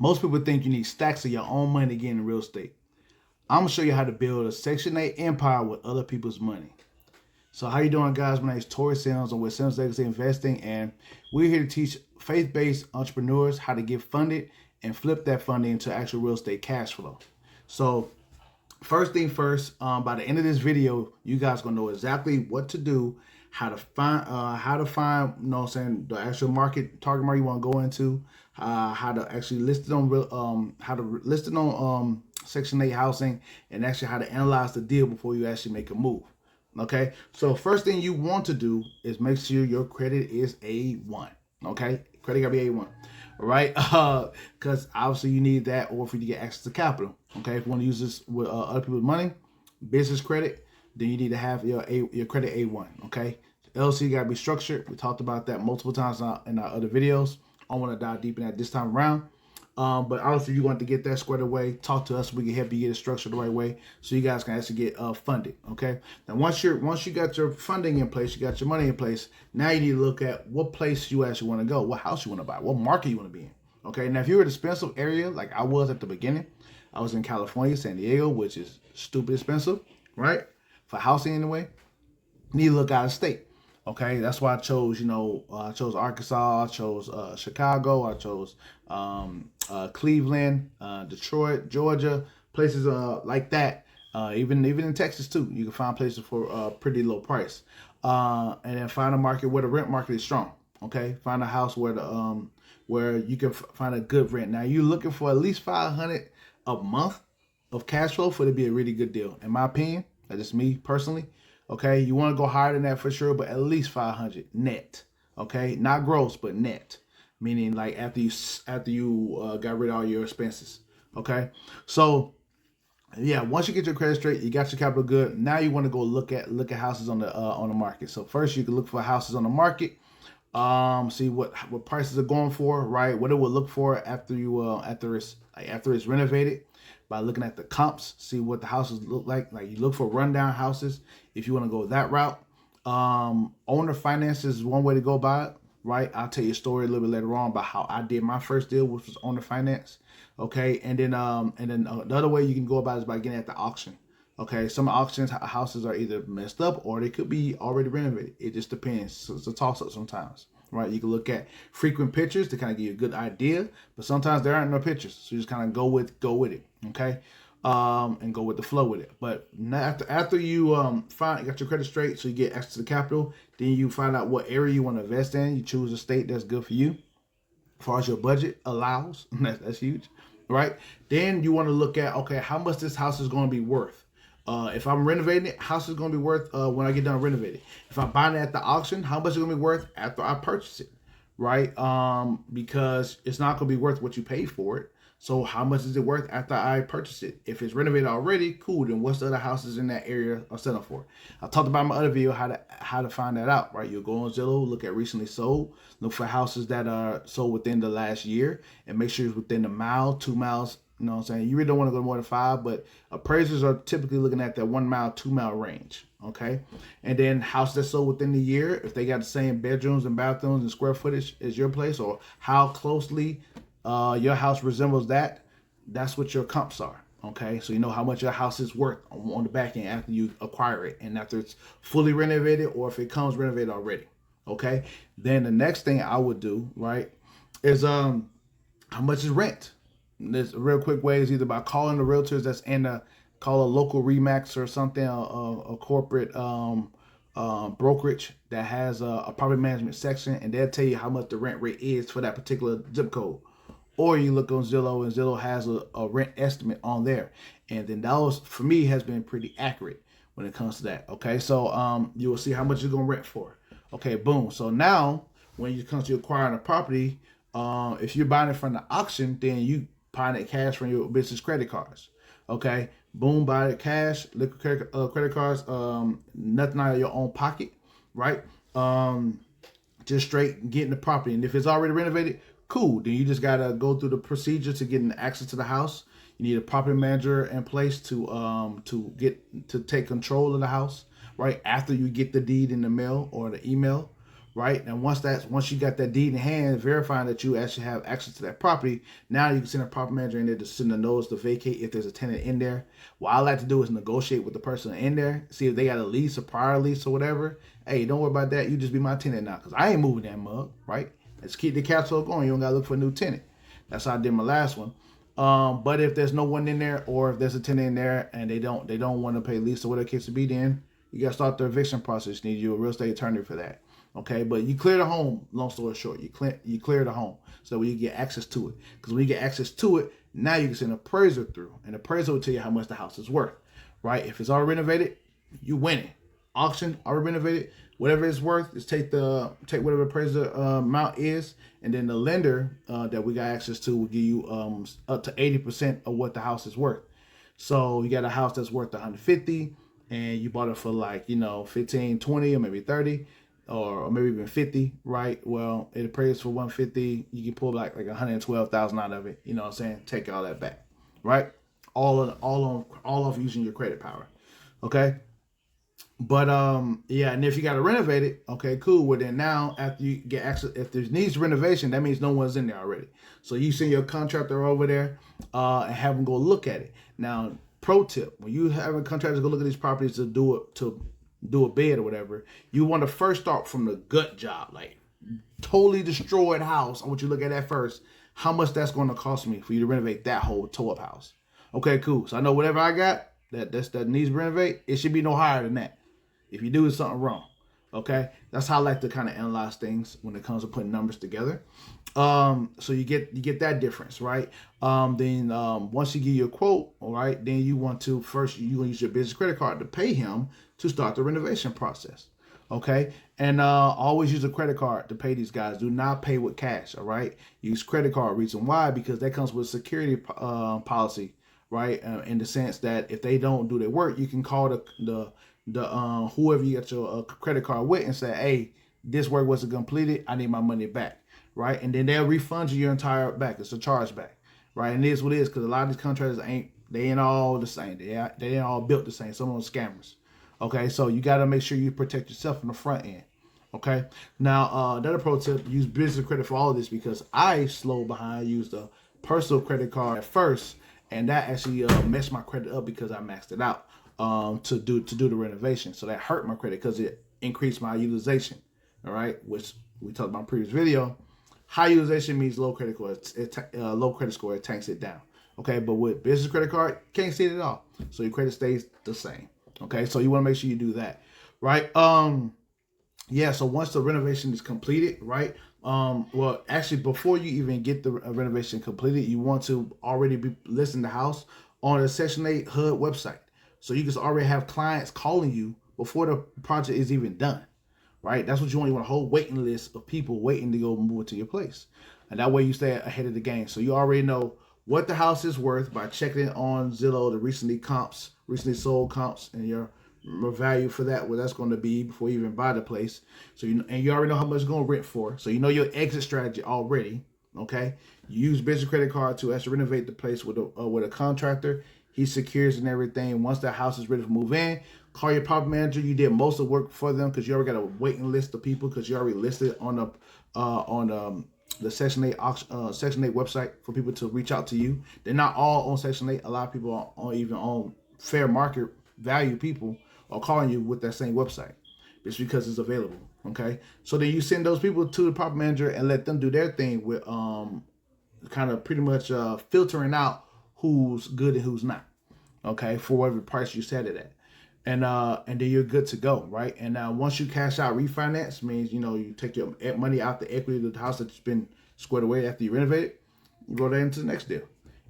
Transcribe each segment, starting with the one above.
Most people think you need stacks of your own money to get into real estate. I'm gonna show you how to build a Section 8 empire with other people's money. So how you doing, guys? My name is Tori Sims. I'm with Sims Legacy Investing, and we're here to teach faith-based entrepreneurs how to get funded and flip that funding into actual real estate cash flow. So first thing first, by the end of this video, you guys gonna know exactly what to do, how to find, you know what I'm saying, the actual target market you want to go into, how to actually list it on Section 8 housing, and actually how to analyze the deal before you actually make a move. Okay, so first thing you want to do is make sure your credit is A1. Okay, credit gotta be A1. All right, because obviously you need that, or if you get access to capital. Okay, if you want to use this with other people's money, business credit, then you need to have your credit A1. Okay, LLC got to be structured. We talked about that multiple times in our other videos. I want to dive deep in that this time around. But obviously you want to get that squared away, talk to us. We can help you get it structured the right way so you guys can actually get funded. Okay. Now once you got your funding in place, you got your money in place. Now you need to look at what place you actually want to go, what house you want to buy, what market you want to be in. Okay. Now if you're in an expensive area like I was at the beginning, I was in California, San Diego, which is stupid expensive, right? For housing anyway. You need to look out of state. Okay, that's why I chose, I chose Arkansas, I chose Chicago, I chose Cleveland, Detroit, Georgia, places like that. Even in Texas too, you can find places for a pretty low price. And then find a market where the rent market is strong. Okay, find a house where where you can find a good rent. Now you're looking for at least $500 a month of cash flow for it to be a really good deal, in my opinion. That's just me personally. Okay, you want to go higher than that for sure, but at least 500 net. Okay, not gross, but net, meaning like after you got rid of all your expenses. Okay, so yeah, once you get your credit straight, you got your capital good. Now you want to go look at houses on the market. So first you can look for houses on the market. See what prices are going for, right? What it will look for after it's renovated, by looking at the comps, see what the houses look like. Like you look for rundown houses if you want to go that route. Owner finances is one way to go about it, right? I'll tell you a story a little bit later on about how I did my first deal, which was owner finance. Okay, and then the other way you can go about it is by getting at the auction. Okay, some auctions houses are either messed up or they could be already renovated. It just depends. So it's a toss up sometimes, right? You can look at frequent pictures to kind of give you a good idea, but sometimes there aren't no pictures, so you just kind of go with it, okay, and go with the flow with it. But after you got your credit straight, so you get access to capital, then you find out what area you want to invest in. You choose a state that's good for you, as far as your budget allows. That's huge, right? Then you want to look at, okay, how much this house is going to be worth. If I'm renovating it, house is going to be worth when I get done renovating. If I'm buying it at the auction, how much is it going to be worth after I purchase it, right? Because it's not going to be worth what you paid for it. So how much is it worth after I purchase it? If it's renovated already, cool. Then what's the other houses in that area are selling for? I talked about in my other video how to find that out, right? You'll go on Zillow, look at recently sold, look for houses that are sold within the last year, and make sure it's within a mile, 2 miles. You know what I'm saying? You really don't want to go more than 5, but appraisers are typically looking at that 1 mile, 2 mile range. Okay. And then house that's sold within the year, if they got the same bedrooms and bathrooms and square footage as your place, or how closely your house resembles that, that's what your comps are. Okay. So you know how much your house is worth on the back end after you acquire it and after it's fully renovated, or if it comes renovated already. Okay. Then the next thing I would do, right, is how much is rent? There's a real quick way is either by calling the realtors that's call a local Remax or something, a corporate brokerage that has a property management section, and they'll tell you how much the rent rate is for that particular zip code. Or you look on Zillow, and Zillow has a rent estimate on there, and then that for me has been pretty accurate when it comes to that. Okay, so you will see how much you're gonna rent for. Okay, boom. So now when you come to acquiring a property, if you're buying it from the auction, then you buying it cash from your business credit cards. Okay, boom, buy it cash, liquid credit cards, nothing out of your own pocket, right? Just straight getting the property. And if it's already renovated, cool. Then you just gotta go through the procedure to getting access to the house. You need a property manager in place to take control of the house, right? After you get the deed in the mail or the email, right? And once you got that deed in hand, verifying that you actually have access to that property, now you can send a property manager in there to send a notice to vacate if there's a tenant in there. What I like to do is negotiate with the person in there, see if they got a lease, a prior lease or whatever. Hey, don't worry about that. You just be my tenant now, because I ain't moving that mug, right? Let's keep the cash flow going. You don't gotta look for a new tenant. That's how I did my last one. But if there's no one in there, or if there's a tenant in there and they don't want to pay lease or whatever the case to be, then you gotta start the eviction process. You need you a real estate attorney for that. Okay, but you clear the home. Long story short, you clear the home so when you get access to it. Because when you get access to it, now you can send an appraiser through, and the appraiser will tell you how much the house is worth. Right? If it's already renovated, you win it. Auction already renovated, whatever it's worth, is take whatever appraiser amount is, and then the lender that we got access to will give you up to 80% of what the house is worth. So you got a house that's worth 150, and you bought it for 15, 20, or maybe 30, or maybe even 50, right? Well, it appraised for 150. You can pull like 112,000 out of it. You know what I'm saying? Take all that back, right? All of using your credit power, okay? But yeah, and if you got to renovate it, okay, cool. Well, then now after you get access, if there needs renovation, that means no one's in there already. So you send your contractor over there and have them go look at it. Now, pro tip: when you have a contractor go look at these properties to do a bid or whatever, you want to first start from the gut job, like totally destroyed house. I want you to look at that first. How much that's going to cost me for you to renovate that whole toe up house? Okay, cool. So I know whatever I got that needs to renovate, it should be no higher than that. If you do something wrong, okay? That's how I like to kind of analyze things when it comes to putting numbers together. So you get that difference, right? Then once you give you a quote, all right, then you want to first, you're going to use your business credit card to pay him to start the renovation process, okay? And always use a credit card to pay these guys. Do not pay with cash, all right? Use credit card. Reason why? Because that comes with security policy, right? In the sense that if they don't do their work, you can call the whoever you got your credit card with and say, hey, this work wasn't completed, I need my money back, right? And then they'll refund you your entire back. It's a chargeback, right? And it is what it is, because a lot of these contractors ain't all the same. They ain't all built the same. Some of them scammers. Okay, so you got to make sure you protect yourself from the front end. Okay, now another pro tip: use business credit for all of this, because I slowed behind, used a personal credit card at first, and that actually messed my credit up because I maxed it out to do the renovation. So that hurt my credit because it increased my utilization. All right, which we talked about in the previous video. High utilization means low credit score. Low credit score, it tanks it down. Okay, but with business credit card, can't see it at all. So your credit stays the same. Okay, so you want to make sure you do that, right? Yeah. So once the renovation is completed, right? Well, actually, before you even get the renovation completed, you want to already be listing the house on the Section 8 HUD website. So you can already have clients calling you before the project is even done, right? That's what you want. You want a whole waiting list of people waiting to go move into your place. And that way you stay ahead of the game. So you already know what the house is worth by checking it on Zillow, the recently sold comps, and your value for that, what that's going to be before you even buy the place. So and you already know how much it's going to rent for. So you know your exit strategy already, okay? You use business credit card to actually renovate the place with a contractor. He secures and everything. Once that house is ready to move in, call your property manager. You did most of the work for them because you already got a waiting list of people because you already listed on the Section 8 website for people to reach out to you. They're not all on Section 8. A lot of people are even on fair market value people are calling you with that same website. It's because it's available. Okay, so then you send those people to the property manager and let them do their thing with kind of pretty much filtering out who's good and who's not, okay, for whatever price you set it at. And then you're good to go, right? And now once you cash out, refinance means, you take your money out the equity of the house that's been squared away after you renovate it, you go there into the next deal.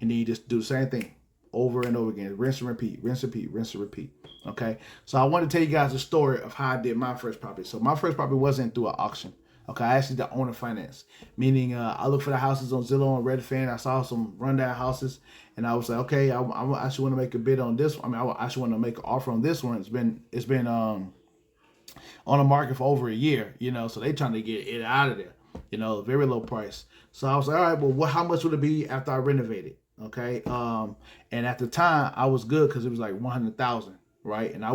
And then you just do the same thing over and over again. Rinse and repeat, rinse and repeat, rinse and repeat. Okay? So I want to tell you guys a story of how I did my first property. So my first property wasn't through an auction. Okay, I actually did owner finance, meaning I looked for the houses on Zillow and Redfin. I saw some rundown houses, and I was like, okay, I actually want to make a bid on this. I actually want to make an offer on this one. It's been on the market for over a year, so they trying to get it out of there, very low price. So I was like, all right, well, how much would it be after I renovate it? Okay, and at the time I was good because it was like 100,000, right? And I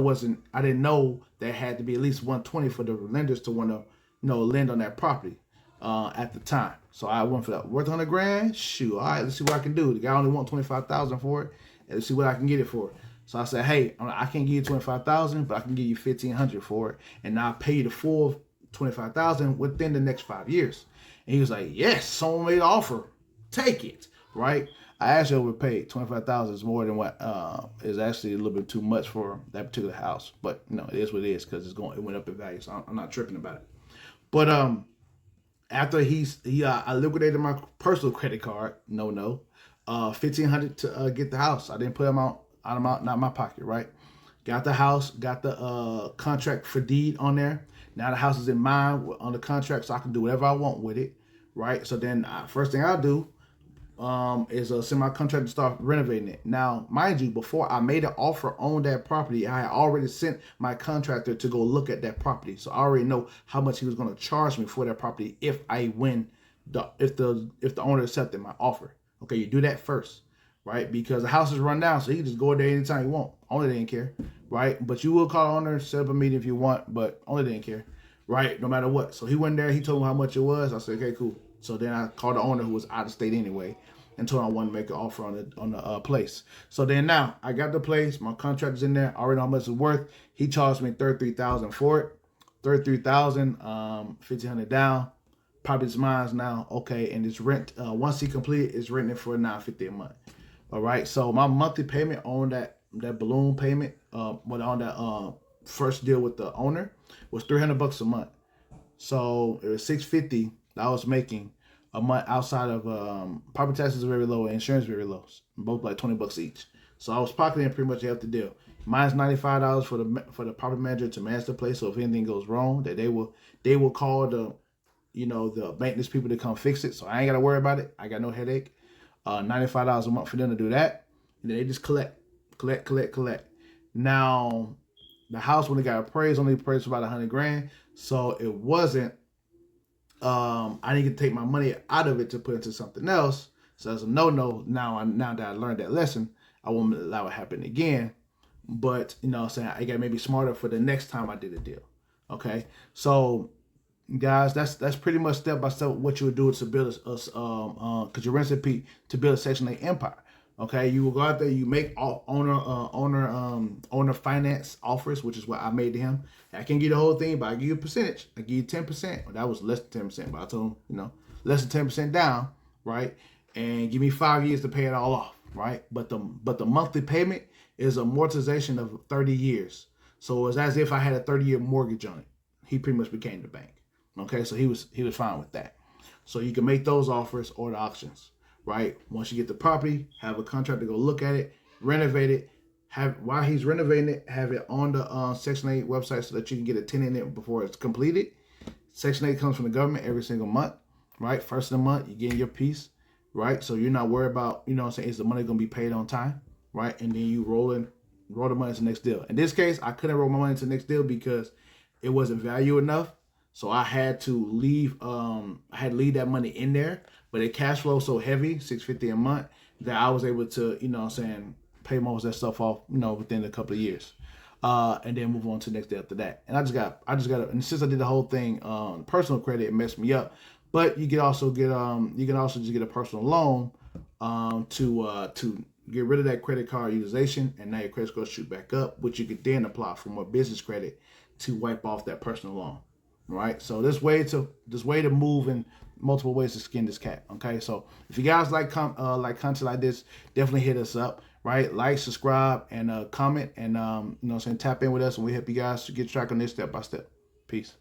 didn't know that it had to be at least 120 for the lenders to want to lend on that property at the time. So I went for that. Worth 100 grand? Shoot, all right, let's see what I can do. The guy only want 25,000 for it, and let's see what I can get it for. So I said, hey, I can't give you 25,000, but I can give you 1,500 for it, and I'll pay you the full 25,000 within the next 5 years. And he was like, yes, someone made an offer, take it, right? I actually overpaid. 25,000 is more than what is actually a little bit too much for that particular house, but it is what it is because it went up in value, so I'm not tripping about it. But after I liquidated my personal credit card, 1,500 to get the house. I didn't put them out not my pocket, right? Got the house, got the contract for deed on there. Now the house is in mine on the contract, so I can do whatever I want with it, right? So then first thing I'll do is send my contractor to start renovating it. Now, mind you, before I made an offer on that property, I had already sent my contractor to go look at that property. So I already know how much he was going to charge me for that property if I win, if the owner accepted my offer. Okay, you do that first, right? Because the house is run down, so he can just go there anytime you want. Owner didn't care, right? But you will call the owner, set up a meeting if you want, but owner didn't care, right? No matter what. So he went there, he told me how much it was. I said, okay, cool. So then I called the owner who was out of state anyway and told him I wanted to make an offer on the place. So then now I got the place, my contract's in there, I already know how much it's worth. He charged me $33,000 for it. $33,000, $1,500 down. Property's mine now. Okay, and it's rent. Once he completed, it's renting for $950 a month. All right. So my monthly payment on that balloon payment, on that first deal with the owner was $300 a month. So it was $650 that I was making a month outside of property taxes are very low and insurance very low, both like $20 each. So I was pocketing pretty much half the deal. Mine's $95 for the property manager to manage the place. So if anything goes wrong, that they will call the maintenance people to come fix it. So I ain't got to worry about it. I got no headache. $95 a month for them to do that, and then they just collect. Now the house, when it got appraised, only appraised for about 100 grand. So it wasn't. I didn't get to take my money out of it to put into something else. So that's a no-no. Now that I learned that lesson, I won't allow it to happen again. But I'm saying I got maybe smarter for the next time I did a deal. Okay, so guys, that's pretty much step by step what you would do to build because your recipe to build a Section 8 empire. Okay, you will go out there, you make owner finance offers, which is what I made to him. I can't give you the whole thing, but I give you a percentage. I give you 10%. Well, that was less than 10%, but I told him, less than 10% down, right? And give me 5 years to pay it all off, right? But the monthly payment is amortization of 30 years. So it's as if I had a 30-year mortgage on it. He pretty much became the bank. Okay, so he was fine with that. So you can make those offers or the auctions, right? Once you get the property, have a contractor go look at it, renovate it. While he's renovating it, have it on the Section 8 website so that you can get a tenant in it before it's completed. Section 8 comes from the government every single month, right? First of the month, you're getting your piece, right? So you're not worried about, is the money going to be paid on time, right? And then you roll the money to the next deal. In this case, I couldn't roll my money to the next deal because it wasn't value enough. So I had to leave that money in there, but it cash flow so heavy, $650 a month, that I was able to, pay most of that stuff off, within a couple of years, and then move on to the next day after that. And I just got and since I did the whole thing, personal credit, it messed me up. But you can also just get a personal loan, to get rid of that credit card utilization, and now your credit score shoot back up, which you could then apply for more business credit to wipe off that personal loan. Right, so this way to move in multiple ways to skin this cat. Okay, so if you guys like content like this, definitely hit us up. Right, like, subscribe, and comment, and tap in with us, and we help you guys to get track on this step by step. Peace.